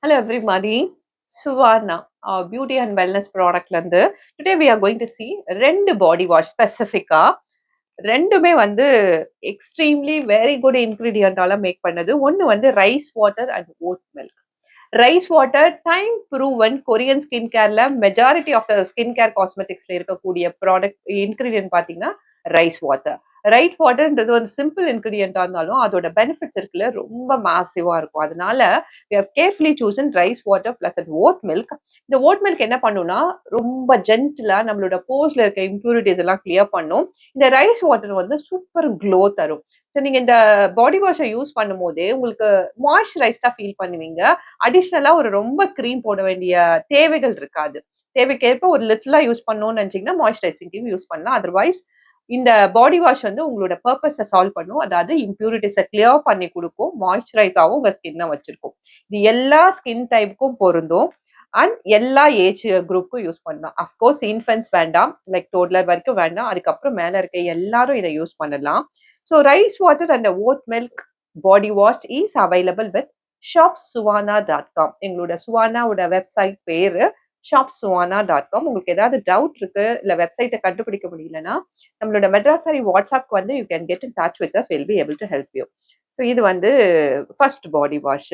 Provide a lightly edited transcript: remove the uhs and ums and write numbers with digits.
Hello everybody, Suvarna, beauty and wellness product லந்து today we are going to see ரெண்டு body wash specific-ஆ ரெண்டுமே வந்து extremely very good ingredient-ஆல make பண்ணது. ஒன்னு வந்து rice water and oat milk. Rice water time proven Korean skin கேர்ல majority of the skin care காஸ்மெட்டிக்ஸ்ல இருக்கக்கூடிய ப்ராடக்ட் இன்கிரீடியன்ட் பாத்தீங்கன்னா ரைஸ் வாட்டர். ரைட் வாட்டர்ன்றது ஒரு சிம்பிள் இன்கிரீடியண்டா இருந்தாலும் அதோட பெனிஃபிட்ஸ் இருக்குல்ல ரொம்ப மாசிவா இருக்கும். அதனால கேர்ஃபுல்லி சூசன் rice water plus and oat milk. இந்த ஓட் மில்க் என்ன பண்ணும்னா ரொம்ப ஜென்டிலா நம்மளோட போஸ்ல இருக்க இம்ப்யூரிட்டிஸ் எல்லாம் கிளியர் பண்ணும். இந்த ரைஸ் வாட்டர் வந்து சூப்பர் க்ளோ தரும். ஸோ நீங்க இந்த பாடி வாஷை யூஸ் பண்ணும் போதே உங்களுக்கு மாய்ஸ்சரைஸ்டா ஃபீல் பண்ணுவீங்க. அடிஷ்னலா ஒரு ரொம்ப கிரீம் போட வேண்டிய தேவைகள் இருக்காது. தேவைக்கேற்ப ஒரு லிட்டிலா யூஸ் பண்ணணும்னு நினைச்சீங்கன்னா மாய்ஸ்சரைசிங்க்கு யூஸ் பண்ணலாம். அதர்வைஸ் இந்த பாடி வாஷ் வந்து உங்களோட பர்பஸை சால்வ் பண்ணும். அதாவது இம்ப்யூரிட்டிஸை கிளியர் பண்ணி கொடுக்கும், மாய்ஸ்சரைஸாவும் உங்க ஸ்கின்னை வச்சிருக்கும். இது எல்லா ஸ்கின் டைப்புக்கும் பொருந்தும் அண்ட் எல்லா ஏஜ் குரூப்புக்கும் யூஸ் பண்ணலாம். அஃப்கோர்ஸ் இன்ஃபென்ட்ஸ் வேண்டாம், லைக் டோட்லர் வரைக்கும் வேண்டாம். அதுக்கப்புறம் மேல இருக்க எல்லாரும் இதை யூஸ் பண்ணலாம். So rice water and oat milk body wash is available with shopsuwana.com. எங்களோட சுவானாவோட வெப்சைட் பேரு shopsuwana.com. உங்களுக்கு ஏதாவது டவுட் இருக்கு இல்ல வெப்சைட்டை கண்டுபிடிக்க முடியலன்னா நம்மளோட மெட்ராஸாரி வாட்ஸ்அப் வந்து you can get in touch with us, will be able to help you. So இது வந்து ஃபர்ஸ்ட் பாடி வாஷ்.